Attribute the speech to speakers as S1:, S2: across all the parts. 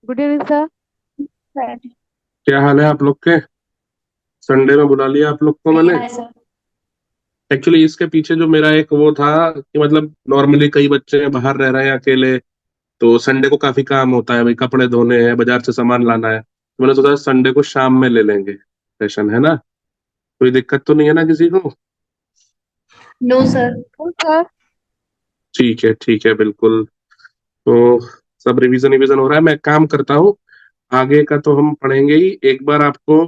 S1: Good evening sir.
S2: Sir.
S3: क्या हाल है आप लोग के? संडे में बुला लिया आप लोग को
S2: बढ़िया
S3: मैंने।
S2: है सर।
S3: एक्चुअली इसके पीछे जो मेरा एक वो था कि मतलब नॉर्मली कई बच्चे बाहर रह रहे हैं अकेले, तो संडे को काफी काम होता है, भाई कपड़े धोने हैं, बाजार से सामान लाना है, तो मैंने सोचा संडे को शाम में ले लेंगे सेशन, है ना? कोई दिक्कत तो नहीं है ना किसी को?
S2: No sir.
S1: ओ सर।
S3: ठीक है, ठीक है, बिल्कुल। तो सब रिवीजन रिवीजन हो रहा है, मैं एक काम करता हूँ। आगे का तो हम पढ़ेंगे ही, एक बार आपको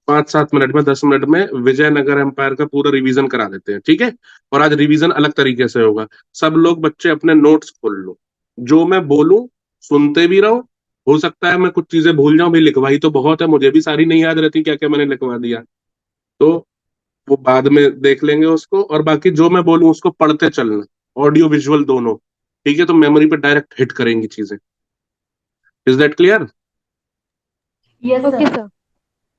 S3: 5-7 मिनट में, 10 मिनट में विजयनगर एम्पायर का पूरा रिवीजन करा देते हैं, ठीक है? और आज रिवीजन अलग तरीके से होगा। सब लोग बच्चे अपने नोट्स खोल लो, जो मैं बोलूं सुनते भी रहो। हो सकता है मैं कुछ चीजें भूल जाऊं, भाई लिखवाई तो बहुत है, मुझे भी सारी नहीं याद रहती क्या क्या मैंने लिखवा दिया। तो वो बाद में देख लेंगे उसको, और बाकी जो मैं बोलूं उसको पढ़ते चलना, ऑडियो विजुअल दोनों। ठीक है, तो मेमोरी पे डायरेक्ट हिट करेंगी चीजें। Is that clear?
S2: Yes
S1: okay
S2: sir.
S1: Sir.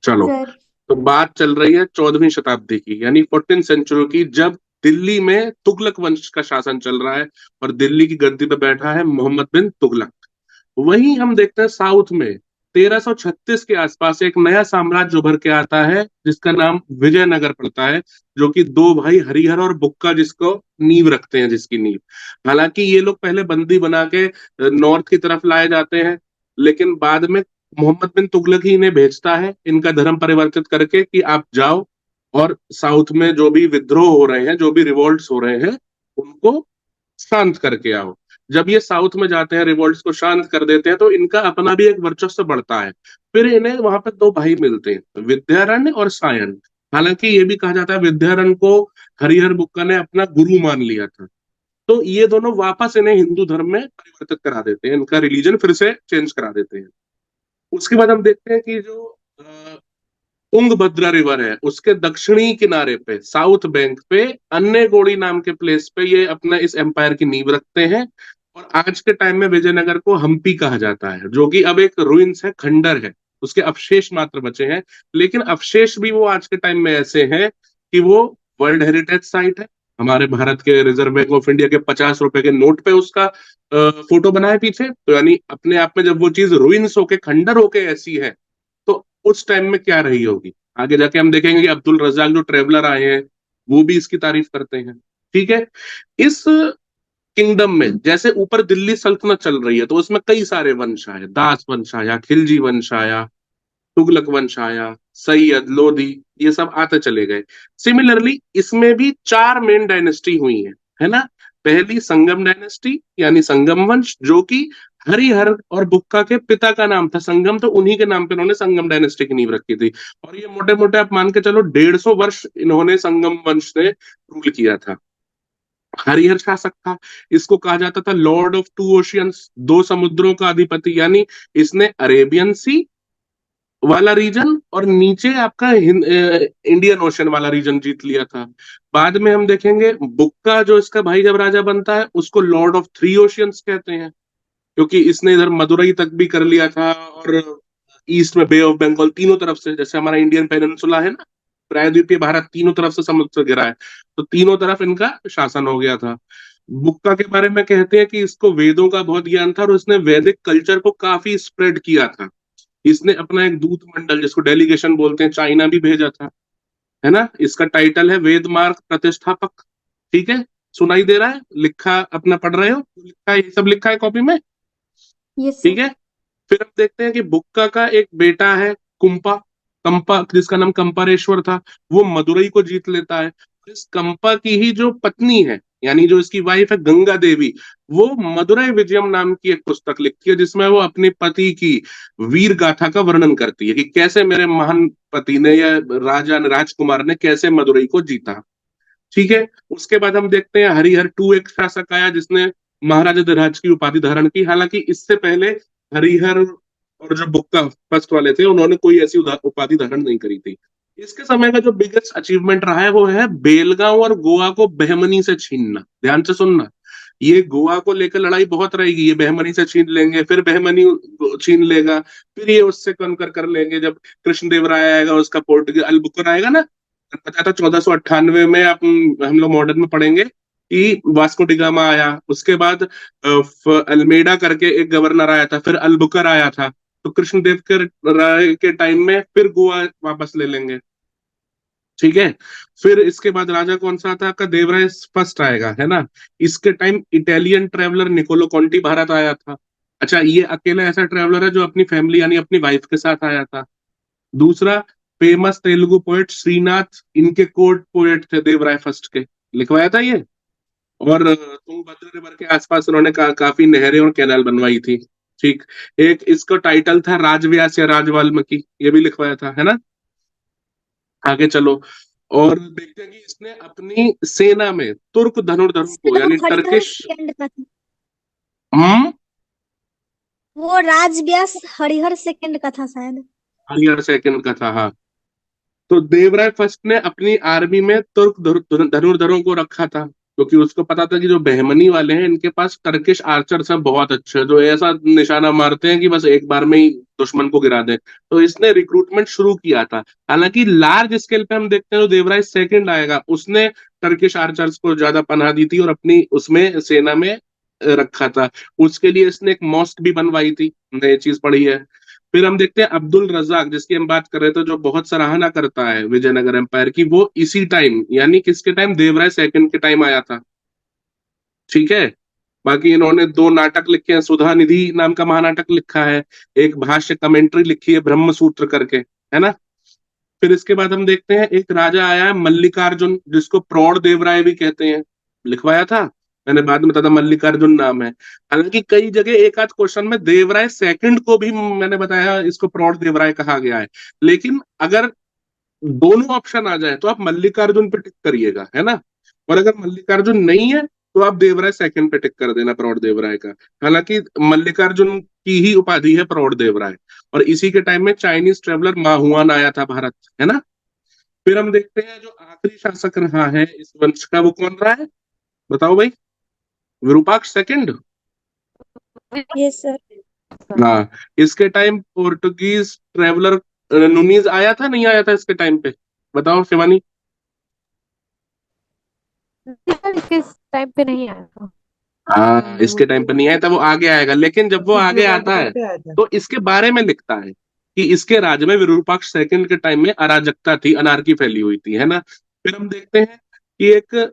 S3: चलो।
S2: सर।
S3: तो बात चल रही है 14वीं शताब्दी की, यानी 14th सेंचुरी की, जब दिल्ली में तुगलक वंश का शासन चल रहा है और दिल्ली की गद्दी पे बैठा है मोहम्मद बिन तुगलक। वहीं हम देखते हैं साउथ में 1336 के आसपास एक नया साम्राज्य उभर के आता है जिसका नाम विजयनगर पड़ता है, जो कि दो भाई हरिहर और बुक्का जिसको नींव रखते हैं, जिसकी नींव। हालांकि ये लोग पहले बंदी बना के नॉर्थ की तरफ लाए जाते हैं, लेकिन बाद में मोहम्मद बिन तुगलक ही इन्हें भेजता है, इनका धर्म परिवर्तित करके कि आप जाओ और साउथ में जो भी विद्रोह हो रहे हैं, जो भी रिवॉल्ट्स हो रहे हैं, उनको शांत करके आओ। जब ये साउथ में जाते हैं, रिवॉल्ट्स को शांत कर देते हैं, तो इनका अपना भी एक वर्चस्व बढ़ता है। फिर इन्हें वहां पे दो भाई मिलते हैं, विद्यारण्य और सायन। हालांकि ये भी कहा जाता है विद्यारण्य को हरिहर बुक्का ने अपना गुरु मान लिया था। तो ये दोनों वापस इन्हें हिंदू धर्म में परिवर्तित करा देते हैं, इनका रिलीजन फिर से चेंज करा देते हैं। उसके बाद हम देखते हैं कि जो तुंगभद्रा रिवर है उसके दक्षिणी किनारे पे, साउथ बैंक पे, अन्य गोड़ी नाम के प्लेस पे ये अपना इस एम्पायर की नींव रखते हैं। और आज के टाइम में विजयनगर को हम्पी कहा जाता है, जो कि अब एक रुइंस है, खंडर है। उसके अवशेष मात्र बचे हैं, लेकिन अवशेष भी वो आज के टाइम में ऐसे हैं कि वो वर्ल्ड हेरिटेज साइट है। हमारे भारत के रिजर्व बैंक ऑफ इंडिया के 50 रुपए के नोट पे उसका फोटो बना है पीछे। तो यानी अपने आप में जब वो चीज रुइंस होके, खंडर होके ऐसी है, तो उस टाइम में क्या रही होगी। आगे जाके हम देखेंगे कि अब्दुल रजाक जो ट्रेवलर आए हैं, वो भी इसकी तारीफ करते हैं। ठीक है। इस किंगडम में जैसे ऊपर दिल्ली सल्तनत चल रही है, तो उसमें कई सारे वंश आए, दास वंश आया, खिलजी वंश आया, तुगलक वंश आया, सैयद, लोधी, ये सब आते चले गए। सिमिलरली इसमें भी चार मेन डायनेस्टी हुई है ना? पहली संगम डायनेस्टी, यानी संगम वंश, जो कि हरिहर और बुक्का के पिता का नाम था संगम, तो उन्हीं के नाम पे उन्होंने संगम डायनेस्टी की नींव रखी थी। और ये मोटे मोटे आप मान के चलो 150 वर्ष इन्होंने संगम वंश ने रूल किया था। हरिहर शासक था। इसको कहा जाता था लॉर्ड ऑफ टू ओशियंस, दो समुद्रों का अधिपति, यानी इसने अरेबियन सी वाला रीजन और नीचे आपका इंडियन ओशन वाला रीजन जीत लिया था। बाद में हम देखेंगे बुक्का जो इसका भाई जब राजा बनता है, उसको लॉर्ड ऑफ थ्री ओशियंस कहते हैं, क्योंकि इसने इधर मदुरई तक भी कर लिया था, और ईस्ट में बे ऑफ बंगाल, तीनों तरफ से, जैसे हमारा इंडियन पेनिनसुला है ना, प्रायद्वीपीय भारत, तीनों तरफ से समुद्र से घिरा है, तो तीनों तरफ इनका शासन हो गया था। बुक्का के बारे में कहते हैं कि इसको वेदों का बहुत ज्ञान था और इसने वैदिक कल्चर को काफी स्प्रेड किया था। इसने अपना एक दूत मंडल, जिसको डेलीगेशन बोलते हैं, चाइना भी भेजा था, है ना? इसका टाइटल है वेद मार्ग प्रतिष्ठापक। ठीक है। सुनाई दे रहा है? लिखा अपना पढ़ रहे हो? लिखा है, ये सब लिखा है कॉपी में।
S2: यस
S3: ठीक
S2: सर।
S3: है। फिर हम देखते हैं कि बुक्का का एक बेटा है कुंपा, कंपा, जिसका नाम कंपारेश्वर था। वो मदुरई को जीत लेता है। इस कंपा की ही जो पत्नी है, यानी जो इसकी वाइफ है गंगा देवी, वो मदुरई विजयम नाम की एक पुस्तक लिखती है, जिसमें वो अपने पति की वीर गाथा का वर्णन करती है कि कैसे मेरे महान पति ने या राजा ने, राजकुमार ने कैसे मदुरई को जीता। ठीक है। उसके बाद हम देखते हैं हरिहर टू एक शासक आया जिसने महाराजा धीराज की उपाधि धारण की। हालांकि इससे पहले हरिहर और जो बुक्का फर्स्ट वाले थे, उन्होंने कोई ऐसी उपाधि धारण नहीं करी थी। इसके समय का जो बिगेस्ट अचीवमेंट रहा है वो है बेलगांव और गोवा को बहमनी से छीनना। ध्यान से सुनना, ये गोवा को लेकर लड़ाई बहुत रहेगी, ये बहमनी से छीन लेंगे, फिर बहमनी छीन लेगा, फिर ये उससे कनकर कर लेंगे। जब कृष्णदेवराय आएगा, उसका पोर्ट अल्बुकर आएगा ना, पता था 1498 में, आप हम लोग मॉडर्न में पढ़ेंगे कि वास्को डिगामा आया। उसके बाद अल्मेडा करके एक गवर्नर आया था, फिर अल्बुकर आया था। तो कृष्णदेव के राय के टाइम में फिर गोवा वापस ले लेंगे। ठीक है। फिर इसके बाद राजा कौन सा आता है आपका? देवराय फर्स्ट आएगा, है ना। इसके time Italian traveller Niccolo Conti Bharat आया था। अच्छा, ये अकेला ऐसा ट्रेवलर है जो अपनी फैमिली यानी अपनी वाइफ के साथ आया था। दूसरा, फेमस तेलुगु पोएट श्रीनाथ, इनके कोर्ट पोएट थे देवराय फर्स्ट के, लिखवाया था ये। और तुंगभद्रा रिवर के आसपास उन्होंने काफी नहरें और कैनाल बनवाई थी। ठीक। एक इसका टाइटल था राजव्यास या राज वाल्मीकि, ये भी लिखवाया था, है ना। आगे चलो। और देखते हैं कि इसने अपनी सेना में तुर्क धनुर्धरों को
S2: शायद वो
S3: यानी
S2: हरिहर
S3: टर्किश।
S2: सेकंड का था।
S3: हम्म।
S2: वो राजव्यास हरिहर सेकंड का था शायद।
S3: हरिहर सेकंड का था, हाँ। तो देवराय फर्स्ट ने अपनी आर्मी में तुर्क धनुर्धरों को रखा था, क्योंकि उसको पता था कि जो बहमनी वाले हैं इनके पास टर्किश आर्चर्स हैं बहुत अच्छे, जो ऐसा निशाना मारते हैं कि बस एक बार में ही दुश्मन को गिरा दें। तो इसने रिक्रूटमेंट शुरू किया था। हालांकि लार्ज स्केल पे हम देखते हैं जो देवराय सेकंड आएगा उसने टर्किश आर्चर्स को ज्यादा पनाह दी थी और अपनी उसमें सेना में रखा था। उसके लिए इसने एक मॉस्क भी बनवाई थी, हमने ये चीज पढ़ी है। फिर हम देखते हैं अब्दुल रजाक, जिसकी हम बात कर रहे थे, जो बहुत सराहना करता है विजयनगर एम्पायर की, वो इसी टाइम यानी किसके टाइम? देवराय सेकंड के टाइम आया था। ठीक है। बाकी इन्होंने दो नाटक लिखे हैं, सुधा निधि नाम का महानाटक लिखा है, एक भाष्य कमेंट्री लिखी है ब्रह्म सूत्र करके, है ना। फिर इसके बाद हम देखते हैं एक राजा आया है मल्लिकार्जुन, जिसको प्रौढ़ देवराय भी कहते हैं, लिखवाया था। मैंने बाद में बताया था मल्लिकार्जुन नाम है। हालांकि कई जगह एक आध क्वेश्चन में देवराय सेकंड को भी मैंने बताया इसको प्रौढ़ देवराय कहा गया है। लेकिन अगर दोनों ऑप्शन आ जाए तो आप मल्लिकार्जुन पे टिक करिएगा, है ना। और अगर मल्लिकार्जुन नहीं है तो आप देवराय सेकंड पे टिक कर देना, प्रौढ़ देवराय का। हालांकि मल्लिकार्जुन की ही उपाधि है प्रौढ़ देवराय। और इसी के टाइम में चाइनीज ट्रेवलर माहुआन आया था भारत, है ना। फिर हम देखते हैं जो आखिरी शासक रहा है इस वंश का, वो कौन रहा है? बताओ भाई। विरूपाक्ष सेकंड।
S2: Yes sir.
S3: हाँ। इसके टाइम पोर्टुगीज ट्रेवलर नुनीज आया था, नहीं आया था इसके टाइम पे? बताओ शिवानी।
S1: किस टाइम पे नहीं आया था?
S3: हाँ, इसके टाइम पे नहीं आया था, वो आगे आएगा। लेकिन जब वो आगे आता है तो इसके बारे में लिखता है कि इसके राज में विरूपाक्ष सेकंड के टाइम में अराजकता थी, अनार्की फैली हुई थी, है ना। फिर हम देखते हैं कि एक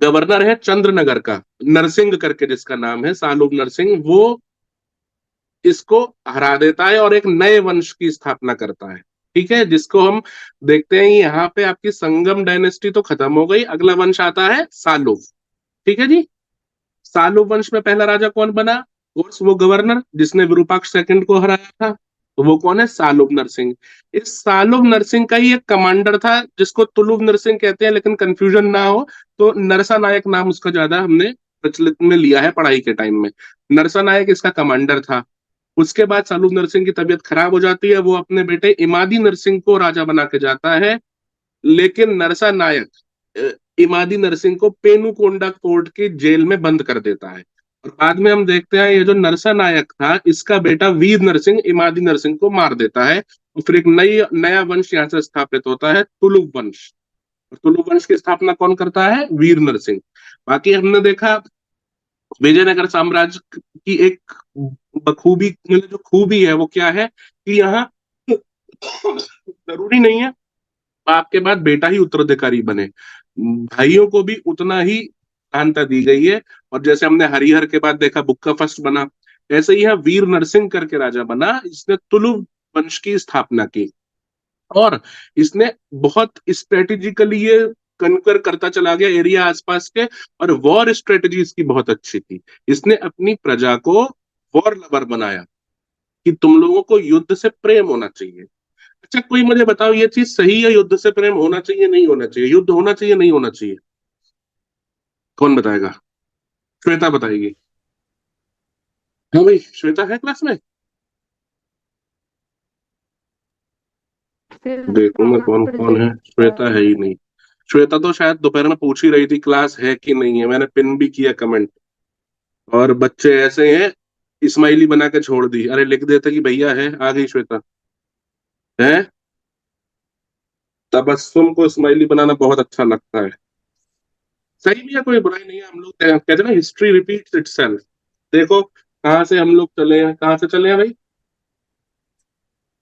S3: गवर्नर है चंद्रनगर का, नरसिंह करके जिसका नाम है, सालूब नरसिंह, वो इसको हरा देता है और एक नए वंश की स्थापना करता है। ठीक है, जिसको हम देखते हैं यहाँ पे आपकी संगम डायनेस्टी तो खत्म हो गई, अगला वंश आता है सालूब। ठीक है जी। सालूब वंश में पहला राजा कौन बना? वो गवर्नर जिसने विरूपाक्ष सेकंड को हराया था, तो वो कौन है? सालूब नरसिंह। इस सालूब नरसिंह का ही एक कमांडर था जिसको तुलुब नरसिंह कहते हैं, लेकिन कंफ्यूजन ना हो तो नरसा नायक नाम उसका ज्यादा हमने प्रचलित में लिया है पढ़ाई के टाइम में। नरसा नायक इसका कमांडर था। उसके बाद सालूब नरसिंह की तबीयत खराब हो जाती है, वो अपने बेटे इमादी नरसिंह को राजा बना के जाता है। लेकिन नरसा नायक इमादी नरसिंह को पेनुकोंडा कोर्ट की जेल में बंद कर देता है। और बाद में हम देखते हैं ये जो नरसा नायक था, इसका बेटा वीर नरसिंह इमादी नरसिंह को मार देता है। और फिर एक नया वंश यहाँ से स्थापित होता है, तुलुक वंश। और तुलुक वंश की स्थापना कौन करता है? वीर नरसिंह। बाकी हमने देखा विजयनगर साम्राज्य की एक बखूबी, मतलब जो खूबी है वो क्या है कि यहाँ जरूरी नहीं है आपके बाद बेटा ही उत्तराधिकारी बने, भाइयों को भी उतना ही महानता दी गई है। और जैसे हमने हरिहर के बाद देखा बुक्का फर्स्ट बना, ऐसे ही यहाँ वीर नरसिंह करके राजा बना, इसने तुलु वंश की स्थापना की। और इसने बहुत स्ट्रेटेजिकली ये कनकर करता चला गया एरिया आसपास के। और वॉर स्ट्रेटेजी इसकी बहुत अच्छी थी। इसने अपनी प्रजा को वॉर लवर बनाया कि तुम लोगों को युद्ध से प्रेम होना चाहिए। अच्छा, कोई मुझे बताओ ये चीज सही है? युद्ध से प्रेम होना चाहिए नहीं होना चाहिए? युद्ध होना चाहिए नहीं होना चाहिए? कौन बताएगा? श्वेता बताएगी। हाँ भाई, श्वेता है क्लास में?
S1: फिर
S3: देखूंगा कौन कौन है। श्वेता है ही नहीं। श्वेता तो शायद दोपहर में पूछ ही रही थी क्लास है कि नहीं है, मैंने पिन भी किया कमेंट। और बच्चे ऐसे हैं, इस्माइली बना के छोड़ दी, अरे लिख देते कि भैया है, आ गई श्वेता। है। तबस्सुम को इस्माइली बनाना बहुत अच्छा लगता है। सही भी है, कोई बुराई नहीं है। हम लोग कहते हैं ना, हिस्ट्री रिपीट्स इटसेल्फ। देखो कहाँ से हम लोग चले हैं, कहाँ से चले हैं भाई?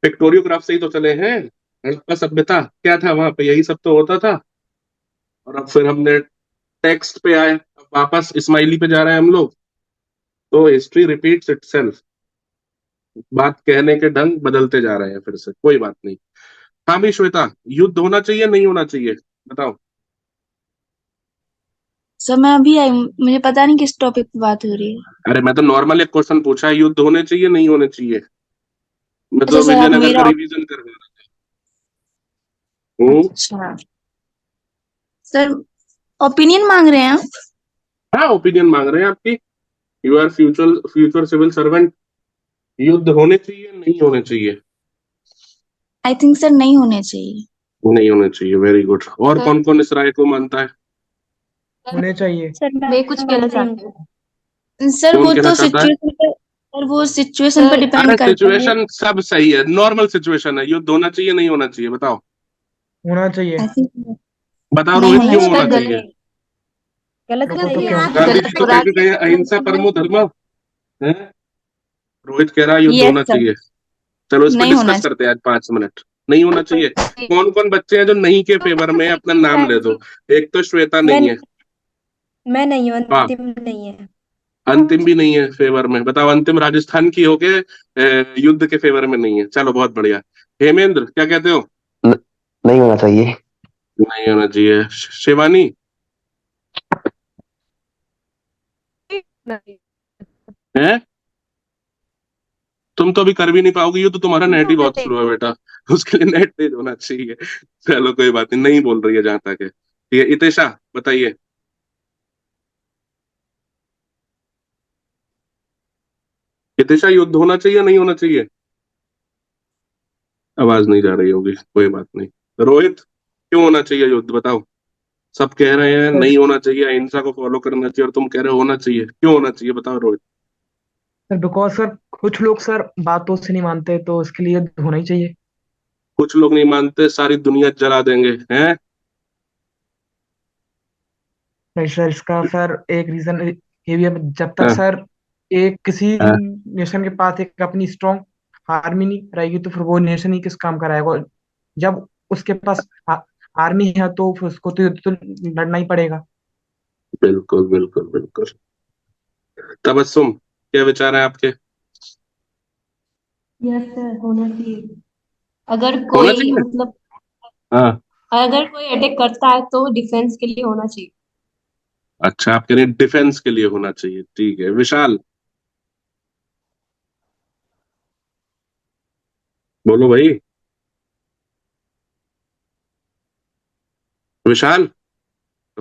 S3: पिक्टोरियोग्राफ से ही तो चले हैं। हड़प्पा सभ्यता क्या था वहां पे, यही सब तो होता था। और अब फिर हमने टेक्स्ट पे आए, अब वापस स्माइली पे जा रहे हैं हम लोग। तो हिस्ट्री रिपीट्स इटसेल्फ। बात कहने के ढंग बदलते जा रहे हैं फिर से, कोई बात नहीं। हाँ भी श्वेता, युद्ध होना चाहिए नहीं होना चाहिए, बताओ।
S4: सर मैं अभी आई हूँ, मुझे पता नहीं किस टॉपिक पे बात हो रही है।
S3: अरे मैं तो नॉर्मल एक क्वेश्चन पूछा है, युद्ध होने चाहिए नहीं होने चाहिए। मैं
S4: अच्छा
S3: तो
S4: सर, आप
S3: विजयनगर का
S4: मेरा।
S3: रिवीजन करवा रहा हूँ।
S4: अच्छा सर, ओपिनियन मांग रहे हैं आप?
S3: हाँ, ओपिनियन मांग रहे हैं आपकी। You are future future civil servant. युद्ध होने चाहिए नहीं होने चाहिए?
S4: आई थिंक सर नहीं होने चाहिए।
S3: नहीं होने चाहिए, वेरी गुड। और
S1: सर
S3: कौन कौन इस राय को मानता है?
S5: होने चाहिए।
S2: सर
S1: मैं कुछ कहना
S2: मानती हूँ।
S1: चाहती हूँ।
S4: सर
S3: कौन
S4: वो
S3: कहना
S4: तो
S3: चाहता है?
S4: सिचुएशन पर, सर वो सिचुएशन पर
S1: सर
S4: डिपेंड
S3: अरे
S4: करता है।
S3: सिचुएशन सब सही है, नॉर्मल सिचुएशन है, युद्ध होना चाहिए नहीं होना चाहिए, बताओ।
S5: होना चाहिए।
S4: आई थिंक
S3: बताओ
S4: नहीं
S3: रोहित,
S4: होना
S3: क्यों
S1: सर
S3: होना
S4: चाहिए।
S3: चाहिए?
S2: गलत
S5: रुको
S2: क्यों
S5: तो
S2: नहीं
S5: क्यों?
S2: आप
S3: गांधी
S1: गलत
S3: जी तो कह के
S1: स्वराज
S3: गए अहिंसा परमो धर्म है। रोहित कह रहा है युद्ध
S4: यस
S3: होना
S4: सर,
S3: चाहिए। चलो इस पर
S4: नहीं होना
S3: डिस्कस करते हैं आज 5 मिनट। नहीं होना चाहिए। कौन कौन बच्चे हैं जो नहीं के फेवर में हैं? अपना नाम ले दो। एक तो श्वेता
S2: मैं
S3: नहीं है।
S2: मैं नहीं हूँ,
S3: हाँ,
S2: अंतिम नहीं है।
S3: अंतिम भी नहीं है फेवर में, बताओ। अंतिम राजस्थान की होके युद्ध के फेवर में नहीं है, चलो बहुत बढ़िया। हेमेंद्र क्या कहते हो?
S6: न- नहीं होना चाहिए।
S3: नहीं होना चाहिए। शिवानी?
S1: नहीं।
S3: है? तुम तो अभी कर भी नहीं पाओगी, ये तो तुम्हारा नेट ही बहुत स्लो है बेटा। उसके लिए नेट तेज होना चाहिए। चलो कोई बात नहीं, नहीं बोल रही है जहां तक है। ठीक है, इतेशा बताइए। इतेशा, युद्ध होना चाहिए नहीं होना चाहिए? आवाज नहीं जा रही होगी, कोई बात नहीं। रोहित, क्यों होना चाहिए युद्ध, बताओ। सब कह रहे हैं
S5: सर
S3: नहीं होना चाहिए, अहिंसा को फॉलो करना चाहिए, और तुम कह रहे हो होना चाहिए, क्यों होना चाहिए, बताओ रोहित।
S5: सर बिकॉज सर कुछ लोग सर बातों से नहीं मानते, तो इसके लिए होना ही चाहिए।
S3: कुछ लोग नहीं मानते, सारी दुनिया जला देंगे हैं?
S5: नहीं सर, इसका सर एक रीजन ये भी है, जब तक
S3: हाँ,
S5: सर एक किसी
S3: हाँ,
S5: नेशन के पास एक अपनी स्ट्रॉन्ग आर्मी नहीं रहेगी, तो फिर वो नेशन ही किस काम का रहेगा। जब उसके पास आर्मी है, तो फिर उसको तो युद्ध तो लड़ना ही पड़ेगा।
S3: बिल्कुल बिल्कुल बिल्कुल। तबस्सुम, क्या विचार है आपके?
S7: यस सर, होना चाहिए। अगर
S3: होना
S7: कोई
S3: चाहिए।
S7: मतलब,
S3: हाँ।
S7: अगर कोई अटैक करता है तो डिफेंस के लिए होना चाहिए।
S3: अच्छा, आप कह रहे हैं डिफेंस के लिए होना चाहिए, ठीक है। विशाल, बोलो भाई। विशाल,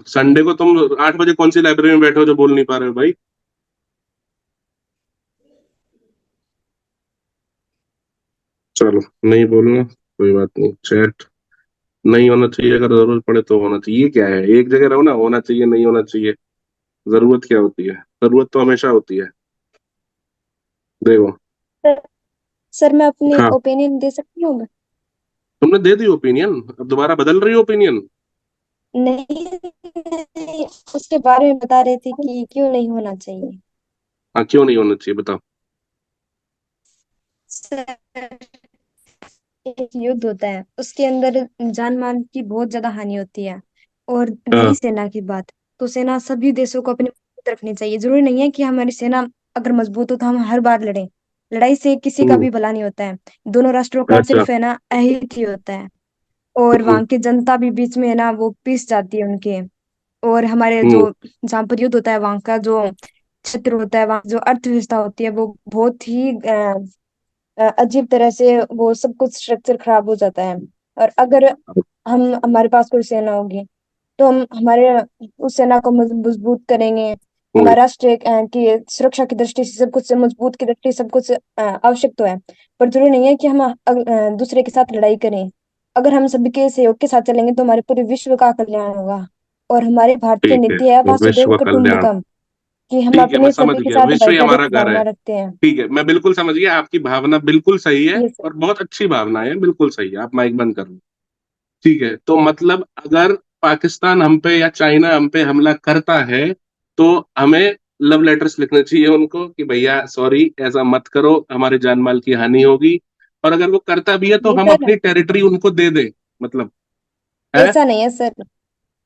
S3: संडे को तुम 8 बजे कौन सी लाइब्रेरी में बैठे हो जो बोल नहीं पा रहे हो भाई? चलो, नहीं बोलना, कोई बात नहीं। चैट नहीं होना चाहिए, अगर जरूरत पड़े तो होना चाहिए। ये क्या है, एक जगह रहो ना, होना चाहिए नहीं होना चाहिए। जरूरत क्या होती है? जरूरत तो हमेशा होती है। देखो।
S2: सर सर, मैं अपनी
S3: हाँ,
S2: ओपिनियन दे सकती हूँ?
S3: तुमने दे दी ओपिनियन, अब दोबारा बदल रही हो ओपिनियन?
S2: नहीं, उसके बारे में बता रही थी कि क्यों नहीं होना चाहिए।
S3: हाँ, क्यों नहीं होना चाहिए, बताओ।
S2: सर, एक युद्ध होता है, उसके अंदर जान माल की बहुत ज्यादा हानि होती है। और रही
S3: हाँ।
S2: सेना की बात, तो सेना सभी देशों को अपनी मजबूत रखनी चाहिए। जरूरी नहीं है कि हमारी सेना अगर मजबूत हो तो हम हर बार लड़ें। लड़ाई से किसी का
S3: हम्म।
S2: भी भला नहीं होता है। दोनों राष्ट्रों का
S3: अच्छा।
S2: सिर्फ है ना अहित ही होता है। और
S3: हम्म।
S2: वहां की जनता भी बीच में है ना वो पिस जाती है उनके। और हमारे
S3: हम्म।
S2: जो जहाँ पर युद्ध होता है वहां का जो क्षेत्र होता है, वहां जो अर्थव्यवस्था होती है वो बहुत ही अजीब तरह से वो सब कुछ स्ट्रक्चर खराब हो जाता है। और अगर हम हमारे पास कोई सेना होगी तो हम हमारे उस सेना को मजबूत करेंगे।
S3: हम्म।
S2: हमारा राष्ट्र की सुरक्षा की दृष्टि से सब कुछ से मजबूत की दृष्टि से सब कुछ आवश्यक तो है। पर जरूरी नहीं है कि हम दूसरे के साथ लड़ाई करें। अगर हम सभी के सहयोग के साथ चलेंगे तो हमारे पूरे विश्व का कल्याण होगा। और हमारे भारत की
S3: ठीक है,
S2: नीति है वासुदेव
S3: विश्व कल्याण।
S2: कुटुंबकम, कि हम
S3: ठीक है, मैं
S2: अपने
S3: समझ
S2: सभी के
S3: गया,
S2: साथ
S3: विश्व ही
S2: भाईचारे
S3: हमारा
S2: की
S3: घर है।
S2: भावना रखते हैं।
S3: ठीक है, मैं बिल्कुल समझ गया, आपकी भावना बिल्कुल सही है।
S2: ये सर।
S3: और बहुत अच्छी भावना है, बिल्कुल सही है। आप माइक बंद कर लो। ठीक है, तो मतलब अगर पाकिस्तान हम पे या चाइना हम पे हमला करता है, तो हमें लव लेटर्स लिखने चाहिए उनको कि भैया सॉरी, ऐसा मत करो, हमारे जान माल की हानि होगी। और अगर वो करता भी है तो
S2: नहीं
S3: हम
S2: सर,
S3: अपनी टेरिटरी उनको दे दें, मतलब है।
S2: ऐसा नहीं है सर।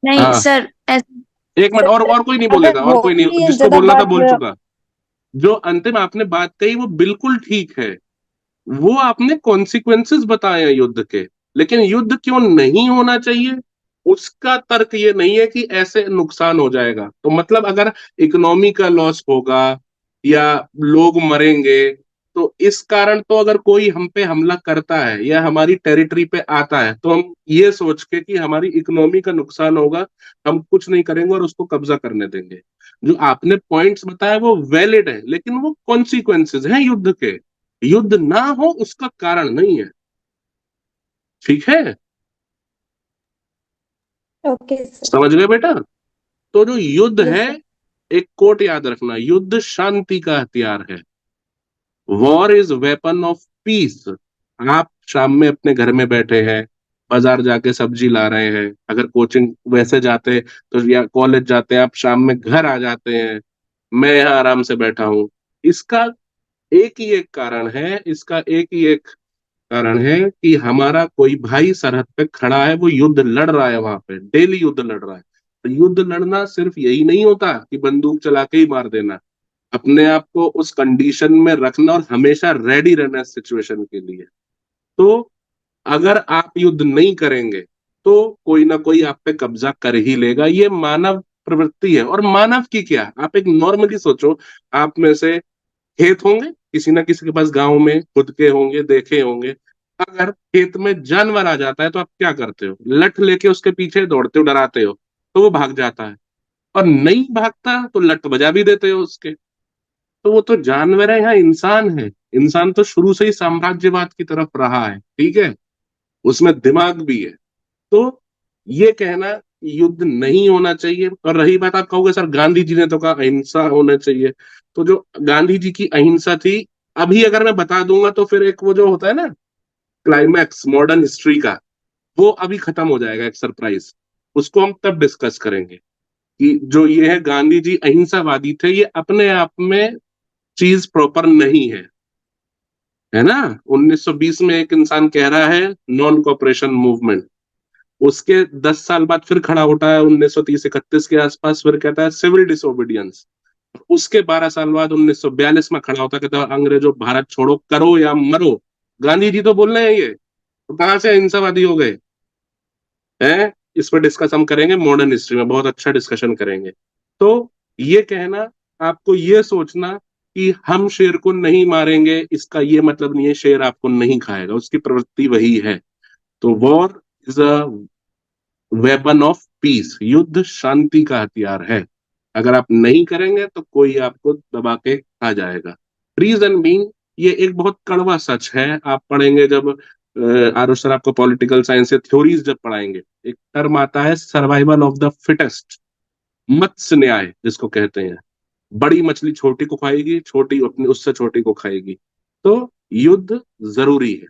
S4: नहीं
S3: हाँ,
S4: सर, ऐसा
S3: एक मिनट,
S2: सर
S3: और कोई नहीं
S2: अगर
S3: बोलेगा, और कोई नहीं,
S2: होती है
S3: जिसको
S2: ज्यादा
S3: बोलना था
S2: बार,
S3: बोल चुका। जो अंतिम आपने बात कही वो बिल्कुल ठीक है, वो आपने कॉन्सिक्वेंसेस बताए हैं युद्ध के, लेकिन युद्ध क्यों नहीं होना चाहिए उसका तर्क ये नहीं है कि ऐसे नुकसान हो जाएगा, तो मतलब अगर इकोनॉमी का लॉस होगा या लोग मरेंगे, तो इस कारण तो अगर कोई हम पे हमला करता है या हमारी टेरिटरी पे आता है तो हम ये सोच के कि हमारी इकोनॉमी का नुकसान होगा, हम कुछ नहीं करेंगे और उसको कब्जा करने देंगे। जो आपने पॉइंट्स बताया वो वैलिड है, लेकिन वो कॉन्सिक्वेंसेस हैं युद्ध के, युद्ध ना हो उसका कारण नहीं है। ठीक है,
S2: ओके सर।
S3: समझ गए बेटा? तो जो युद्ध
S2: यस
S3: है,
S2: सर।
S3: एक कोट याद रखना, युद्ध शांति का हथियार है। War is weapon of peace. आप शाम में अपने घर में बैठे हैं, बाजार जाके सब्जी ला रहे हैं, अगर कोचिंग वैसे जाते तो या कॉलेज जाते हैं, आप शाम में घर आ जाते हैं, मैं यहाँ आराम से बैठा हूं। इसका एक ही एक कारण है, इसका एक ही एक कारण है कि हमारा कोई भाई सरहद पे खड़ा है, वो युद्ध लड़ रहा है, वहां पे डेली युद्ध लड़ रहा है। तो युद्ध लड़ना सिर्फ यही नहीं होता कि बंदूक चला के ही मार देना, अपने आप को उस कंडीशन में रखना और हमेशा रेडी रहना सिचुएशन के लिए। तो अगर आप युद्ध नहीं करेंगे तो कोई ना कोई आप पे कब्जा कर ही लेगा, ये मानव प्रवृत्ति है। और मानव की क्या, आप एक नॉर्मली सोचो, आप में से खेत होंगे, किसी ना किसी के पास गांव में खुद के होंगे, देखे होंगे, अगर खेत में जानवर आ जाता है तो आप क्या करते हो, लठ लेके उसके पीछे दौड़ते हो, डराते हो, तो वो भाग जाता है। और नहीं भागता तो लठ बजा भी देते हो उसके। तो वो तो जानवर है, यहाँ इंसान है। इंसान तो शुरू से ही साम्राज्यवाद की तरफ रहा है, ठीक है, उसमें दिमाग भी है। तो ये कहना युद्ध नहीं होना चाहिए। और रही बात, आप कहोगे सर गांधी जी ने तो कहा अहिंसा होना चाहिए, तो जो गांधी जी की अहिंसा थी, अभी अगर मैं बता दूंगा तो फिर एक वो जो होता है ना क्लाइमैक्स मॉडर्न हिस्ट्री का, वो अभी खत्म हो जाएगा, एक सरप्राइज, उसको हम तब डिस्कस करेंगे कि जो ये है गांधी जी अहिंसावादी थे, ये अपने आप में चीज प्रॉपर नहीं है ना। 1920 में एक इंसान कह रहा है नॉन कॉपरेशन मूवमेंट, उसके 10 साल बाद फिर खड़ा होता है 1930-31 के आसपास, फिर कहता है सिविल डिसोबीडियंस। उसके 12 साल बाद 1942 में खड़ा होता है, कहता है अंग्रेजों भारत छोड़ो, करो या मरो। गांधी जी तो बोल रहे हैं ये, तो कहां से अहिंसावादी हो गए हैं? इस पर डिस्कस हम करेंगे मॉडर्न हिस्ट्री में, बहुत अच्छा डिस्कशन करेंगे। तो ये कहना, आपको ये सोचना कि हम शेर को नहीं मारेंगे, इसका ये मतलब नहीं है शेर आपको नहीं खाएगा, उसकी प्रवृत्ति वही है। तो war is a weapon of peace, युद्ध शांति का हथियार है। अगर आप नहीं करेंगे तो कोई आपको दबा के खा जाएगा। रीजन बीइंग, ये एक बहुत कड़वा सच है, आप पढ़ेंगे जब आरुष सर आपको पॉलिटिकल साइंस से थ्योरीज जब पढ़ाएंगे, एक टर्म आता है सर्वाइवल ऑफ द फिटेस्ट, मत्स्य न्याय जिसको कहते हैं। बड़ी मछली छोटी को खाएगी, छोटी अपनी उससे छोटी को खाएगी। तो युद्ध जरूरी है।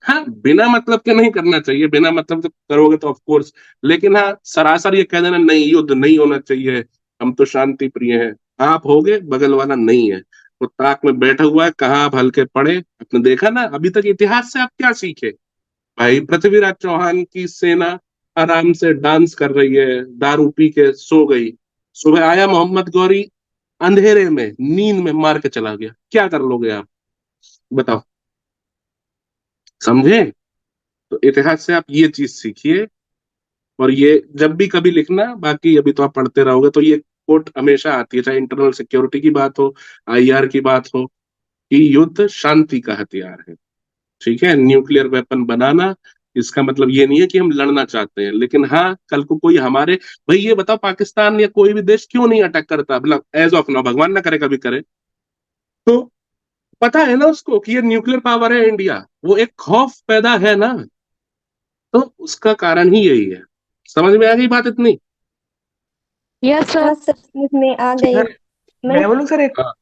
S3: हाँ, बिना मतलब के नहीं करना चाहिए, बिना मतलब के करोगे तो ऑफ कोर्स, लेकिन हाँ सरासर ये कह देना नहीं युद्ध नहीं होना चाहिए, हम तो शांति प्रिय हैं, आप होगे, बगल वाला नहीं है। वो ताक में बैठा हुआ है, कहाँ आप हल्के पड़े। आपने देखा ना अभी तक इतिहास से आप क्या सीखे? भाई पृथ्वीराज चौहान की सेना आराम से डांस कर रही है, दारू पी के सो गई, सुबह आया मोहम्मद गौरी, अंधेरे में नींद में मार के चला गया, क्या कर लोगे आप, बताओ? समझे? तो इतिहास से आप ये चीज सीखिए। और ये जब भी कभी लिखना, बाकी अभी तो आप पढ़ते रहोगे तो ये कोट हमेशा आती है, चाहे इंटरनल सिक्योरिटी की बात हो, आईआर की बात हो, कि युद्ध शांति का हथियार है। ठीक है, न्यूक्लियर वेपन बनाना इसका मतलब ये नहीं है कि हम लड़ना चाहते हैं, लेकिन हाँ कल को कोई हमारे, भाई ये बताओ पाकिस्तान या कोई भी देश क्यों नहीं अटैक करता, मतलब एज ऑफ नाउ, भगवान ना करे कभी करे, तो पता है ना उसको कि ये न्यूक्लियर पावर है इंडिया, वो एक खौफ पैदा है ना, तो उसका कारण ही यही है। समझ में आ गई बात इतनी?
S1: Yes sir.
S2: हाँ सर, समझ में आ गई।
S5: सर
S2: मैं
S5: मैं बोलूँ सर एक।
S3: हाँ,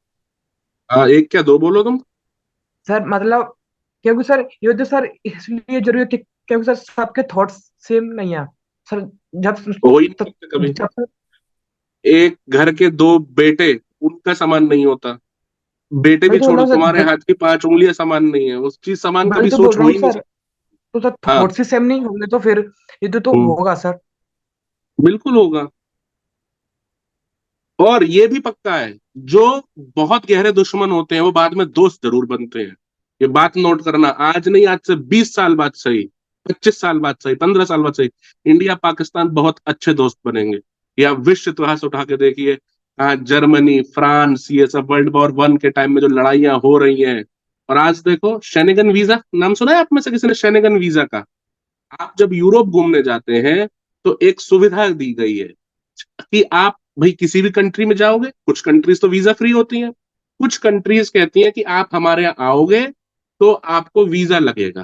S3: हाँ, एक क्या दो बोलो तुम।
S5: सर मतलब क्योंकि सर युद्ध सर इसलिए जरूरी है कि क्योंकि सर सबके थॉट्स सेम नहीं है सर। जब
S3: हो ही नहीं
S5: तब
S3: सकते कभी।
S5: जब
S3: एक घर के दो बेटे, उनका समान नहीं होता। बेटे भी
S5: वही तो बोल
S3: छोड़ो,
S5: रहा हूँ
S3: तुम्हारे
S5: सर।
S3: हाथ की 5 उंगलियां समान नहीं है, उस चीज समान
S5: वही
S3: कभी
S5: तो
S3: सोच
S5: बोल रहा
S3: हो
S5: हूँ
S3: ही नहीं
S5: सर।
S3: सकती।
S5: तो सर
S3: हाँ।
S5: थॉट से सेम नहीं होंगे तो फिर ये तो
S3: हम्म,
S5: होगा सर।
S3: बिल्कुल होगा। और ये भी पक्का है, जो बहुत गहरे दुश्मन होते हैं वो बाद में दोस्त जरूर बनते हैं। ये बात नोट करना, आज नहीं, आज से 20 साल बाद सही, 25 साल बाद सही, 15 साल बाद सही, इंडिया पाकिस्तान बहुत अच्छे दोस्त बनेंगे। या विश्व इतिहास उठा के देखिए, जर्मनी, फ्रांस, ये सब वर्ल्ड वॉर 1 के टाइम में जो लड़ाइयां हो रही हैं, और आज देखो शेनेगन वीजा, नाम सुना है आप में से किसी ने शेनेगन वीजा का? आप जब यूरोप घूमने जाते हैं तो एक सुविधा दी गई है कि आप भाई किसी भी कंट्री में जाओगे, कुछ कंट्रीज तो वीजा फ्री होती हैं, कुछ कंट्रीज कहती हैं कि आप हमारे यहाँ आओगे तो आपको वीजा लगेगा।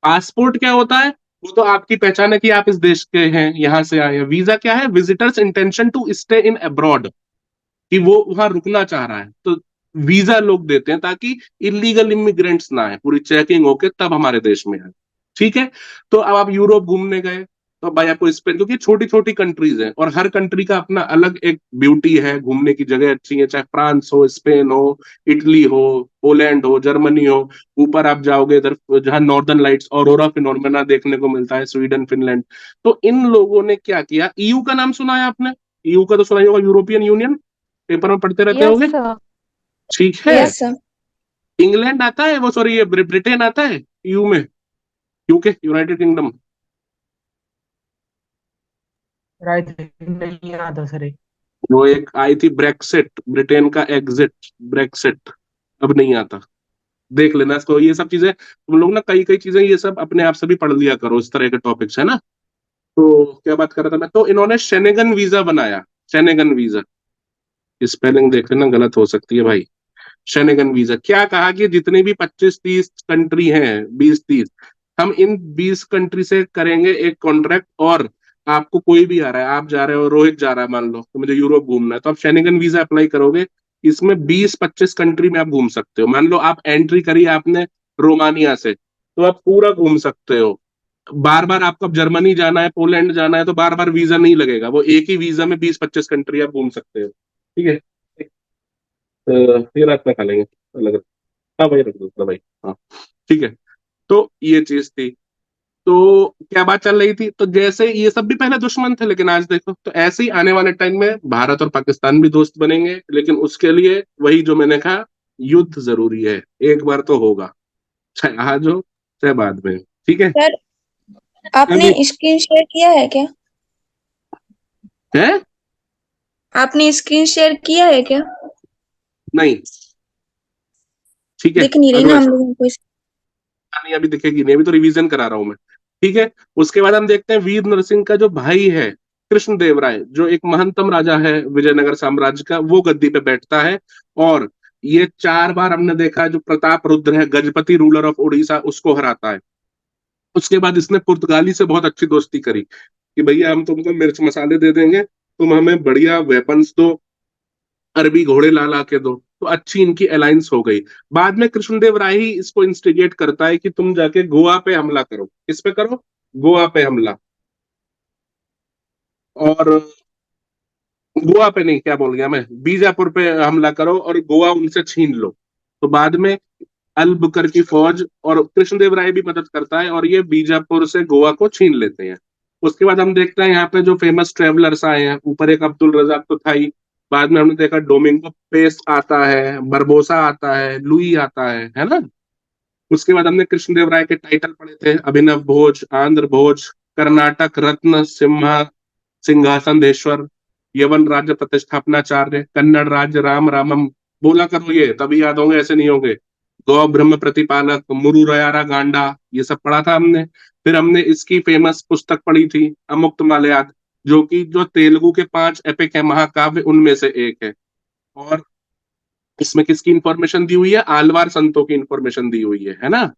S3: पासपोर्ट क्या होता है? वो तो आपकी पहचान है कि आप इस देश के हैं, यहां से आए हैं। वीजा क्या है? Visitors intention to stay in abroad, कि वो वहां रुकना चाह रहा है, तो वीजा लोग देते हैं ताकि इलीगल इमिग्रेंट्स ना आए, पूरी चेकिंग होके तब हमारे देश में आए। ठीक है। तो अब आप यूरोप घूमने गए तो भाई आपको स्पेन, क्योंकि छोटी छोटी कंट्रीज हैं और हर कंट्री का अपना अलग एक ब्यूटी है, घूमने की जगह अच्छी है, चाहे फ्रांस हो, स्पेन हो, इटली हो, पोलैंड हो, जर्मनी हो। ऊपर आप जाओगे इधर जहां नॉर्दर्न लाइट्स, ऑरोरा फिनोमेना देखने को मिलता है, स्वीडन, फिनलैंड। तो इन लोगों ने क्या किया, ईयू का नाम सुना है आपने? ईयू का तो सुना ही होगा, यूरोपियन यूनियन, पेपर में पढ़ते रहते
S1: Yes,
S3: होगे।
S1: sir.
S3: ठीक है।
S4: Yes sir.
S3: इंग्लैंड आता है, वो सॉरी, ये ब्रिटेन आता है ईयू में, यूके, यूनाइटेड किंगडम।
S5: राइट, नहीं आता सर ये।
S3: वो एक आई थी ब्रेक्सिट, ब्रिटेन का एग्जिट, ब्रेक्सिट, अब नहीं आता। देख लेना इसको, ये सब चीजें तुम लोग ना, कई कई चीजें ये सब अपने आप से भी पढ़ लिया करो, इस तरह के टॉपिक्स है ना। तो क्या बात कर रहा था मैं, तो इन्होंने शेनेगन वीजा बनाया। शेनेगन वीजा, स्पेलिंग देख लेना, गलत हो सकती है भाई। शेनेगन वीजा क्या कहा कि जितनी भी 25-30 कंट्री हैं, 20-30, हम इन 20 कंट्री से करेंगे एक कॉन्ट्रैक्ट, और आपको कोई भी आ रहा है, आप जा रहे हो, रोहित जा रहा है मान लो, तो मुझे यूरोप घूमना है, तो आप शेनेगन वीजा अप्लाई करोगे, इसमें 20-25 कंट्री में आप घूम सकते हो। मान लो आप एंट्री करी आपने रोमानिया से, तो आप पूरा घूम सकते हो। बार बार आपको अब जर्मनी जाना है, पोलैंड जाना है, तो बार बार वीजा नहीं लगेगा, वो एक ही वीजा में 20-25 कंट्री आप घूम सकते हो। ठीक है। ये रात में खा लेंगे अलग अलग। हाँ भाई, रख दो भाई। हाँ, ठीक है। तो ये चीज थी। तो क्या बात चल रही थी, तो जैसे ये सब भी पहले दुश्मन थे, लेकिन आज देखो, तो ऐसे ही आने वाले टाइम में भारत और पाकिस्तान भी दोस्त बनेंगे, लेकिन उसके लिए वही जो मैंने कहा, युद्ध जरूरी है, एक बार तो होगा, चाहे आज हो चाहे बाद में। ठीक है।
S4: सर
S3: अभी
S4: आपने स्क्रीन शेयर किया है क्या?
S3: है,
S4: आपने स्क्रीन शेयर किया है क्या?
S3: नहीं, ठीक है,
S4: दिख नहीं रही ना
S3: अगला।
S4: हम लोगों को
S3: नहीं, अभी दिखेगी नहीं, अभी तो रिवीजन करा रहा हूं मैं। ठीक है। उसके बाद हम देखते हैं वीर नरसिंह का जो भाई है, कृष्णदेव राय, जो एक महंतम राजा है विजयनगर साम्राज्य का, वो गद्दी पे बैठता है। और ये 4 बार हमने देखा है, जो प्रताप रुद्र है, गजपति रूलर ऑफ उड़ीसा, उसको हराता है। उसके बाद इसने पुर्तगाली से बहुत अच्छी दोस्ती करी कि भैया हम तुमको मिर्च मसाले दे देंगे, तुम हमें बढ़िया वेपन्स दो, अरबी घोड़े ला ला के दो। तो अच्छी इनकी अलायंस हो गई। बाद में कृष्णदेव राय ही इसको इंस्टिगेट करता है कि तुम जाके गोवा पे हमला करो। किस पे करो? गोवा पे हमला। और गोवा पे नहीं, क्या बोल गया मैं, बीजापुर पे हमला करो और गोवा उनसे छीन लो। तो बाद में अलबुकर की फौज और कृष्णदेव राय भी मदद करता है, और ये बीजापुर से गोवा को छीन लेते हैं। उसके बाद हम देखते हैं यहाँ पे जो फेमस ट्रेवलर्स आए हैं, ऊपर एक अब्दुल रजाक तो था ही, बाद में हमने देखा डोमिंगो पेस आता है, बरबोसा आता है, लुई आता है ना। उसके बाद हमने कृष्णदेव राय के टाइटल पढ़े थे, अभिनव भोज, आंध्र भोज, कर्नाटक रत्न, सिम्हा सिंहासनधेश्वर, यवन राज्य प्रतिष्ठापनाचार्य, कन्नड़ राज्य राम रामम, बोला करो ये तभी याद होंगे, ऐसे नहीं होंगे। गौ ब्रह्म प्रतिपालक, मुरु रयारा गांडा, ये सब पढ़ा था हमने। फिर हमने इसकी फेमस पुस्तक पढ़ी थी, अमुक्त मालयाद, जो कि जो तेलुगु के 5 एपिक है, महाकाव्य, उनमें से एक है। और इसमें किसकी इंफॉर्मेशन दी हुई है? आलवार संतों की इंफॉर्मेशन दी हुई है ना।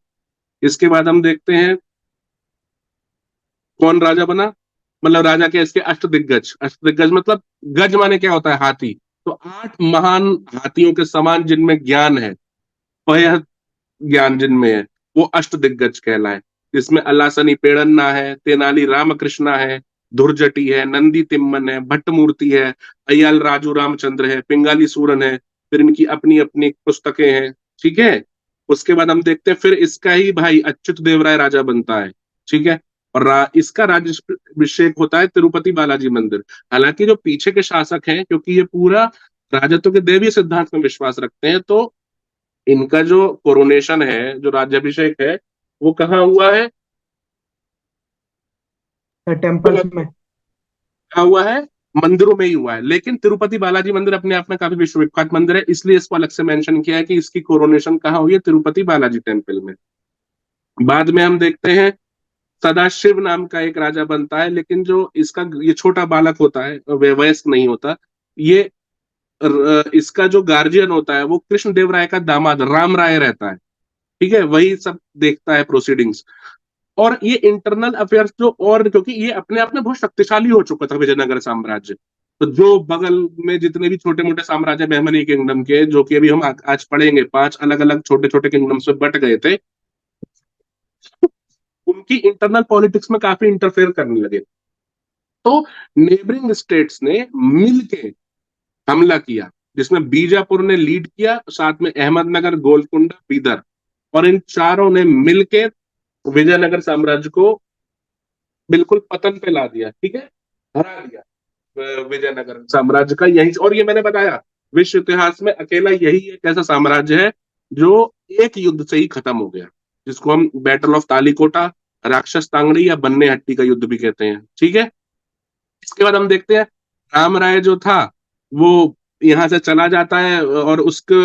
S3: इसके बाद हम देखते हैं कौन राजा बना, मतलब राजा के इसके अष्टदिग्गज। अष्टदिग्गज मतलब गज माने क्या होता है? हाथी। तो 8 महान हाथियों के समान जिनमें ज्ञान है, वह ज्ञान जिनमें है, वो अष्टदिग्गज कहलाए। इसमें अलासनी पेड़न्ना है, तेनाली रामकृष्णा है, धुरजटी है, नंदी तिम्मन है, भट्टमूर्ति है, अय्याल राजू रामचंद्र है, पिंगाली सूरन है, फिर इनकी अपनी अपनी पुस्तकें हैं, ठीक है। उसके बाद हम देखते हैं फिर इसका ही भाई अच्युत देव राय राजा बनता है, ठीक है। और इसका राज्याभिषेक होता है तिरुपति बालाजी मंदिर। हालांकि जो पीछे के शासक हैं, क्योंकि ये पूरा राजत्व के दैवीय सिद्धांत में विश्वास रखते हैं, तो इनका जो कोरोनेशन है, जो राज्याभिषेक है, वो कहाँ हुआ है?
S5: टेम्पल्स में।
S3: कहाँ हुआ है? मंदिरों में ही हुआ है। लेकिन तिरुपति बालाजी मंदिर अपने आप में काफी विश्वविख्यात मंदिर है, इसलिए इसको अलग से मेंशन किया है कि इसकी कोरोनेशन कहाँ हुई है? तिरुपति बालाजी टेम्पल में। बाद में हम देखते हैं सदाशिव नाम का एक राजा बनता है, लेकिन जो इसका ये छोटा बालक होता है, वयस्क नहीं होता ये। इसका जो गार्जियन होता है वो कृष्ण देव राय का दामाद राम राय रहता है, ठीक है। वही सब देखता है प्रोसीडिंग्स। और ये इंटरनल अफेयर्स जो, और क्योंकि ये अपने आप में बहुत शक्तिशाली हो चुका था विजयनगर साम्राज्य, तो जो बगल में जितने भी छोटे मोटे साम्राज्य बहमनी किंगडम के, जो कि अभी हम आज पढ़ेंगे, 5 अलग अलग छोटे छोटे किंगडम्स में बट गए थे, उनकी इंटरनल पॉलिटिक्स में काफी इंटरफेयर करने लगे। तो नेबरिंग स्टेट्स ने मिलके हमला किया, जिसमें बीजापुर ने लीड किया, साथ में अहमदनगर, गोलकुंडा, बीदर, और इन चारों ने मिलके विजयनगर साम्राज्य को बिल्कुल पतन पे ला दिया, ठीक है, हरा दिया विजयनगर साम्राज्य का। यही, और ये मैंने बताया विश्व इतिहास में अकेला यही एक ऐसा साम्राज्य है जो एक युद्ध से ही खत्म हो गया, जिसको हम बैटल ऑफ तालीकोटा, राक्षस तांगड़ी या बन्ने हट्टी का युद्ध भी कहते हैं, ठीक है। इसके बाद हम देखते हैं राम राय जो था वो यहाँ से चला जाता है, और उसके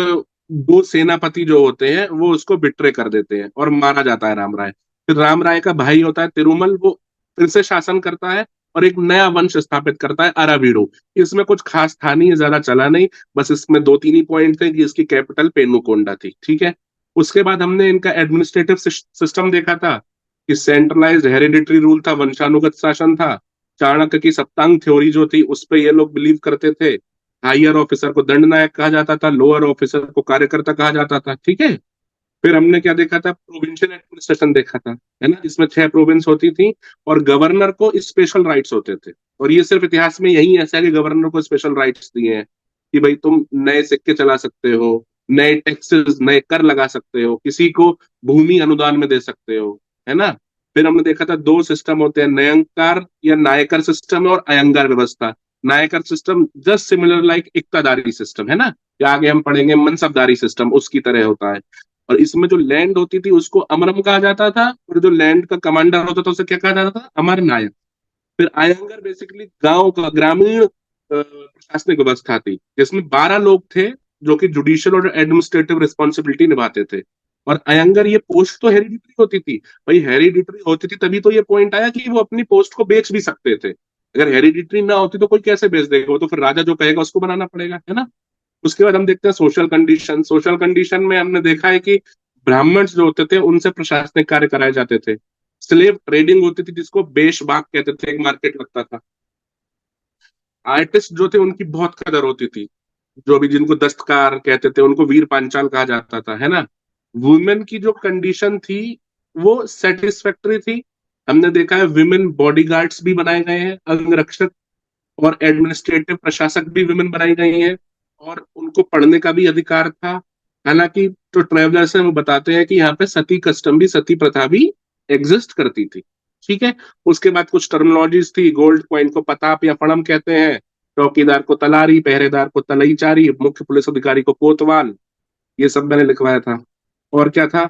S3: 2 सेनापति जो होते हैं वो उसको बिट्रे कर देते हैं और मारा जाता है राम राय। फिर राम राय का भाई होता है तिरुमल, वो फिर से शासन करता है और एक नया वंश स्थापित करता है, अरावीडो। इसमें कुछ खास था नहीं, ज्यादा चला नहीं, बस इसमें 2-3 ही पॉइंट थे कि इसकी कैपिटल पेनुकोंडा थी, ठीक है। उसके बाद हमने इनका एडमिनिस्ट्रेटिव सिस्टम देखा था कि सेंट्रलाइज्ड हेरिडिटरी रूल था, वंशानुगत शासन था। चाणक्य की सप्तांग थ्योरी जो थी उस पे ये लोग बिलीव करते थे। हायर ऑफिसर को दंड नायक कहा जाता था, लोअर ऑफिसर को कार्यकर्ता कहा जाता था, ठीक है। फिर हमने क्या देखा था? प्रोविंशियल एडमिनिस्ट्रेशन देखा था, है ना, जिसमें 6 प्रोविंस होती थी और गवर्नर को स्पेशल राइट्स होते थे। और ये सिर्फ इतिहास में यही ऐसा है कि गवर्नर को स्पेशल राइट्स दिए हैं कि भाई तुम नए सिक्के चला सकते हो, नए टैक्सेस, नए कर लगा सकते हो, किसी को भूमि अनुदान में दे सकते हो, है ना। फिर हमने देखा था 2 सिस्टम होते हैं, नयंकार या नायकर सिस्टम और अयंगार व्यवस्था। Nayakar system just similar like इक्तादारी सिस्टम, है ना, या आगे हम पढ़ेंगे मनसबदारी सिस्टम, उसकी तरह होता है। और इसमें जो लैंड होती थी उसको अमरम कहा जाता था, और जो लैंड का कमांडर होता था उसे क्या कहा जाता था? अमर नायक। फिर आयंगर बेसिकली गांव का ग्रामीण प्रशासनिक व्यवस्था थी, जिसमें 12 लोग थे जो कि जुडिशियल और एडमिनिस्ट्रेटिव रिस्पॉन्सिबिलिटी निभाते थे। और अयंगर ये पोस्ट तो हेरिडिटरी होती थी भाई, हेरिडिटरी होती थी तभी तो ये पॉइंट आया कि वो अपनी पोस्ट को बेच भी सकते थे। अगर हेरिडिटरी ना होती तो कोई कैसे बेच देगा? वो तो फिर राजा जो कहेगा उसको बनाना पड़ेगा, है ना। उसके बाद हम देखते हैं सोशल कंडीशन। सोशल कंडीशन में हमने देखा है कि ब्राह्मण्स जो होते थे उनसे प्रशासनिक कार्य कराए जाते थे। स्लेव ट्रेडिंग होती थी, जिसको बेशबाक कहते थे, एक मार्केट लगता था। आर्टिस्ट जो थे उनकी बहुत कदर होती थी, जो भी जिनको दस्तकार कहते थे उनको वीर पांचाल कहा जाता था, है ना। वुमेन की जो कंडीशन थी वो सेटिस्फैक्टरी थी। हमने देखा है विमेन बॉडीगार्ड्स भी बनाए गए हैं, अंगरक्षक और एडमिनिस्ट्रेटिव प्रशासक भी विमेन बनाई गई हैं, और उनको पढ़ने का भी अधिकार था। हालांकि जो ट्रेवलर्स हैं वो बताते हैं कि यहाँ पे सती कस्टम भी, सती प्रथा भी एग्जिस्ट करती थी, ठीक है। उसके बाद कुछ टर्मिनोलॉजीज थी। गोल्ड कॉइन को पताप या फड़म कहते हैं, चौकीदार को तलारी, पहरेदार को तलईचारी, मुख्य पुलिस अधिकारी को कोतवाल। ये सब मैंने लिखवाया था। और क्या था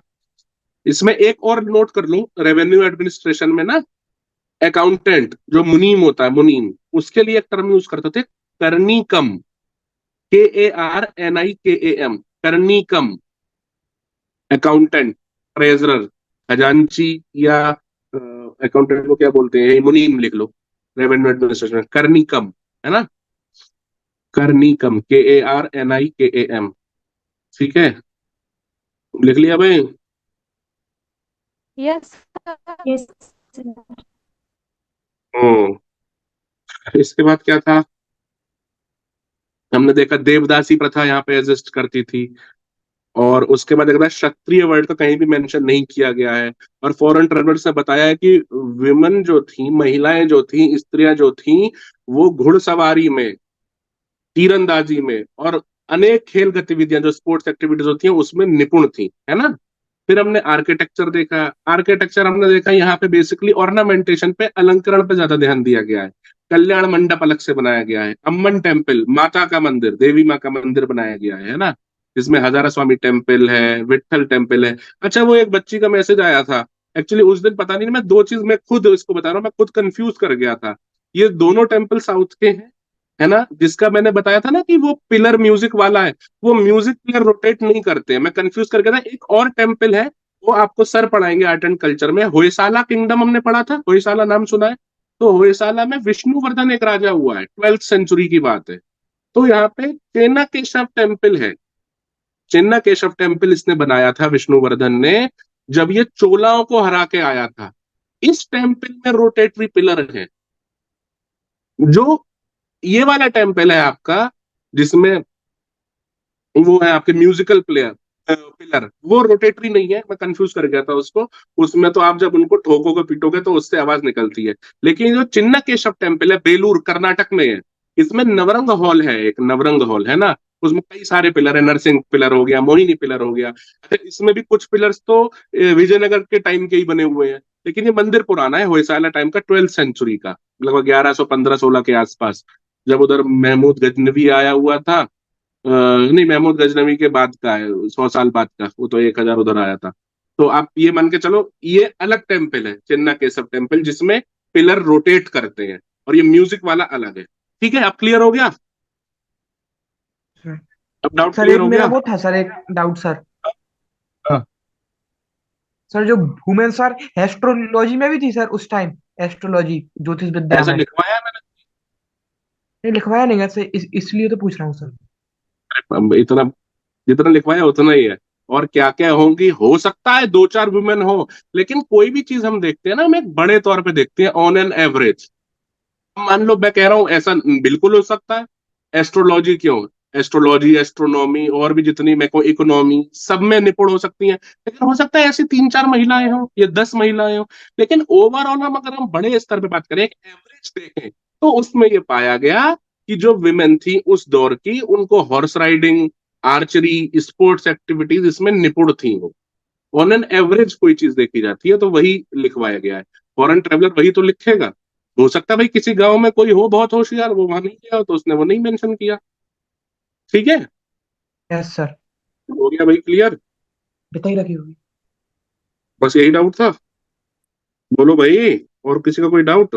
S3: इसमें, एक और नोट कर लो, रेवेन्यू एडमिनिस्ट्रेशन में ना अकाउंटेंट जो मुनीम होता है, मुनीम, उसके लिए एक टर्म यूज करते थे, करनीकम, KARNIKAM, करनीकम। अकाउंटेंट, ट्रेजरर, खजांची, या अकाउंटेंट को क्या बोलते हैं, मुनीम लिख लो। रेवेन्यू एडमिनिस्ट्रेशन करनीकम, है ना, करनीकम, KARNIKAM, ठीक है, लिख लिया भाई।
S1: Yes,
S4: यस
S3: इसके बाद क्या था? हमने देखा देवदासी प्रथा यहाँ पे एग्जिस्ट करती थी। और उसके बाद देखा क्षत्रिय वर्ड तो कहीं भी मेंशन नहीं किया गया है। और फॉरेन ट्रेवलर्स ने बताया है कि विमेन जो थी, महिलाएं जो थी, स्त्रियां जो थी, वो घुड़सवारी में, तीरंदाजी में और अनेक खेल गतिविधियां जो स्पोर्ट्स एक्टिविटीज होती हैं उसमें निपुण थी, है ना। फिर हमने आर्किटेक्चर देखा। आर्किटेक्चर हमने देखा यहाँ पे बेसिकली ऑर्नामेंटेशन पे, अलंकरण पे ज्यादा ध्यान दिया गया है। कल्याण मंडप अलग से बनाया गया है, अम्बन टेम्पल माता का मंदिर, देवी माँ का मंदिर बनाया गया है ना। जिसमें हजारा स्वामी टेम्पल है, विट्ठल टेम्पल है। अच्छा, वो एक बच्ची का मैसेज आया था एक्चुअली उस दिन, पता नहीं, मैं दो चीज मैं खुद इसको बता रहा हूँ, मैं खुद कंफ्यूज कर गया था। ये दोनों टेम्पल साउथ के हैं, है ना। जिसका मैंने बताया था ना कि वो पिलर म्यूजिक वाला है, वो म्यूजिक पिलर रोटेट नहीं करते हैं, मैं कंफ्यूज कर गया था। एक और टेम्पल है, वो आपको सर पढ़ाएंगे आर्ट एंड कल्चर में, होयसाला किंगडम हमने पढ़ा था, होयसाला नाम सुना है। तो होयसाला में विष्णुवर्धन एक राजा हुआ है, 12th सेंचुरी की बात है। तो यहाँ पे चेन्नकेशव टेम्पल है, चेन्नकेशव टेम्पल इसने बनाया था विष्णुवर्धन ने, जब ये चोलाओं को हरा के आया था। इस टेम्पल में रोटेटरी पिलर है। जो ये वाला टेम्पल है आपका, जिसमें वो है आपके म्यूजिकल प्लेयर पिलर, वो रोटेटरी नहीं है, मैं कंफ्यूज कर गया था उसको। उसमें तो आप जब उनको ठोकोगे पीटोगे तो उससे आवाज निकलती है। लेकिन जो चिन्नकेशव टेम्पल है, बेलूर कर्नाटक में है, इसमें नवरंग हॉल है, एक नवरंग हॉल है ना। उसमें कई सारे पिलर है, नरसिंह पिलर हो गया, मोहिनी पिलर हो गया। अच्छा, इसमें भी कुछ पिलर्स तो विजयनगर के टाइम के ही बने हुए हैं, लेकिन ये मंदिर पुराना है, होयसाला टाइम का, 12th सेंचुरी का, लगभग 1115-16 के आसपास, जब उधर महमूद गजनवी आया हुआ था। नहीं, महमूद गजनवी के बाद का है, 100 साल बाद का, वो तो 1000 उधर आया था। तो आप ये मान के चलो, ये अलग टेम्पल है चिन्ना केशव टेम्पल, जिसमें पिलर रोटेट करते हैं, और ये म्यूजिक वाला अलग है। ठीक है, अब क्लियर हो गया?
S5: सर
S3: अब डाउट
S5: सर,
S3: क्लियर
S5: एक
S3: हो
S5: मेरा
S3: गया?
S5: वो था सर, एक डाउट सर।
S3: हाँ।
S5: सर जो भूमेन सर एस्ट्रोलॉजी में भी थी सर उस टाइम, एस्ट्रोलॉजी ज्योतिष विद्या
S3: ऐसा
S5: में।
S3: लिखवाया है मैंने?
S5: नहीं लिखवाया नहीं गया सर, इसलिए तो पूछ रहा हूँ सर।
S3: अब इतना, जितना लिखवाया उतना ही है। और क्या क्या होंगी, हो सकता है 2-4 वुमेन हो, लेकिन कोई भी चीज हम देखते हैं ना, हम एक बड़े तौर पे देखते हैं, ऑन एन एवरेज। मान लो मैं कह रहा हूं ऐसा बिल्कुल हो सकता है। एस्ट्रोलॉजी क्यों, एस्ट्रोलॉजी, एस्ट्रोनॉमी और भी जितनी मैको इकोनॉमी, सब में निपुण हो सकती हैं। लेकिन हो सकता है ऐसी 3-4 महिलाएं हो या 10 महिलाएं हो। लेकिन ओवरऑल हम अगर हम बड़े स्तर पे बात करें, एक एवरेज देखें, तो उसमें ये पाया गया कि जो विमेन थी उस दौर की, उनको horse riding, archery, sports activities इसमें निपुण थी वो। ऑन एन एवरेज कोई चीज देखी जाती है तो वही लिखवाया गया है। फॉरेन ट्रेवलर वही तो लिखेगा। हो सकता है भाई किसी गांव में कोई हो बहुत होशियार, वो वहां नहीं गया हो, तो उसने वो नहीं मेंशन किया। ठीक है,
S5: यस सर।
S3: हो गया भाई क्लियर?
S5: बताई रखी होगी।
S3: बस यही डाउट था? बोलो भाई, और किसी का कोई डाउट?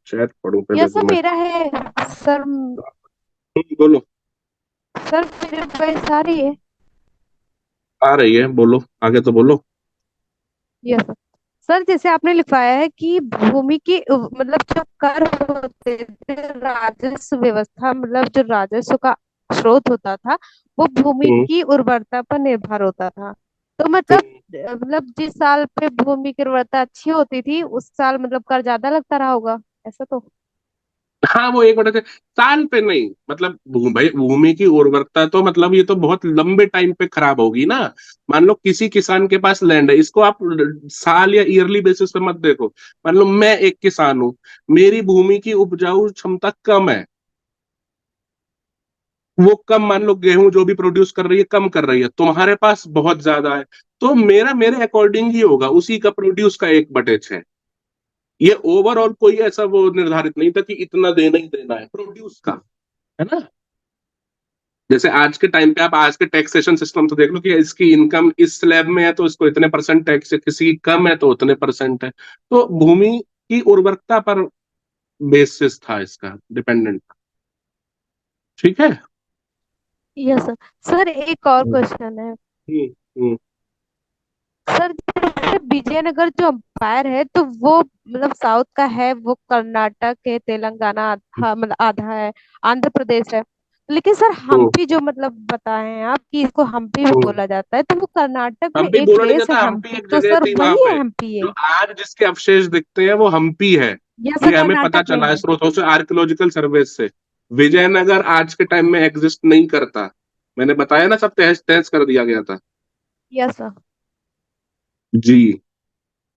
S3: चैट पढ़ूं पहले
S1: यस
S3: तो
S1: सर,
S3: मैं।
S1: मेरा है सर।
S3: बोलो।
S1: सर मेरे वॉइस आ रही है?
S3: आ रही है, बोलो, आगे तो बोलो।
S1: Yes sir. सर जैसे आपने लिखवाया है कि भूमि की मतलब जो कर होते थे, राजस्व व्यवस्था, मतलब जो राजस्व का स्रोत होता था, वो भूमि
S3: हम्म,
S1: की उर्वरता पर निर्भर होता था। तो
S3: हम्म।
S1: मतलब जिस साल पे भूमि की उर्वरता अच्छी होती थी उस साल मतलब कर ज्यादा लगता रहा होगा, ऐसा तो?
S3: हाँ, वो एक बड़े थे साल पे नहीं, मतलब भाई भूमि की उर्वरता तो मतलब ये तो बहुत लंबे टाइम पे खराब होगी ना। मान लो किसी किसान के पास लैंड है, इसको आप साल या ईयरली बेसिस पे मत देखो। मान लो मैं एक किसान हूं, मेरी भूमि की उपजाऊ क्षमता कम है, वो कम, मान लो गेहूं जो भी प्रोड्यूस कर रही है कम कर रही है, तुम्हारे पास बहुत ज्यादा है, तो मेरा मेरे अकॉर्डिंग ही होगा, उसी का प्रोड्यूस का 1/6। ये ओवरऑल कोई ऐसा वो निर्धारित नहीं था कि इतना देना ही देना है प्रोड्यूस का, है ना। जैसे आज के टाइम पे आप आज के टैक्सेशन सिस्टम तो देख लो कि इसकी इनकम इस स्लैब में है तो इसको इतने परसेंट टैक्स है, किसी की कम है तो उतने परसेंट है। तो भूमि की उर्वरकता पर बेसिस था, इसका डिपेंडेंट था। ठीक है।
S1: Yes sir. सर एक और
S3: हम्म,
S1: क्वेश्चन है।
S3: हम्म।
S1: सर जैसे विजयनगर जो अंपायर है तो वो मतलब साउथ का है, वो कर्नाटक है, तेलंगाना आधा मतलब आधा है, आंध्र प्रदेश है। लेकिन सर
S3: हम्म,
S1: हम्पी जो मतलब बताए हैं आप कि इसको हम्पी भी
S3: हम्म।
S1: बोला जाता है, तो वो कर्नाटक में
S3: हम्पी
S1: एक
S3: बोला नहीं
S1: प्लेस है
S3: जाता, हम्पी
S1: हम्पी,
S3: एक
S1: तो
S3: जगह
S1: सर
S3: थी वहां
S1: वही
S3: पे।
S1: है हम्पी
S3: जो
S1: है?
S3: आज जिसके अवशेष दिखते हैं वो हम्पी है।
S1: या सर
S3: ये हमें पता
S1: कर्नाटक में
S3: चला है
S1: है?
S3: स्रोतों से, आर्कियोलॉजिकल सर्वे से। विजयनगर आज के टाइम में एग्जिस्ट नहीं करता, मैंने बताया ना, सब तहस तहस कर दिया गया था।
S1: Yes sir.
S3: जी।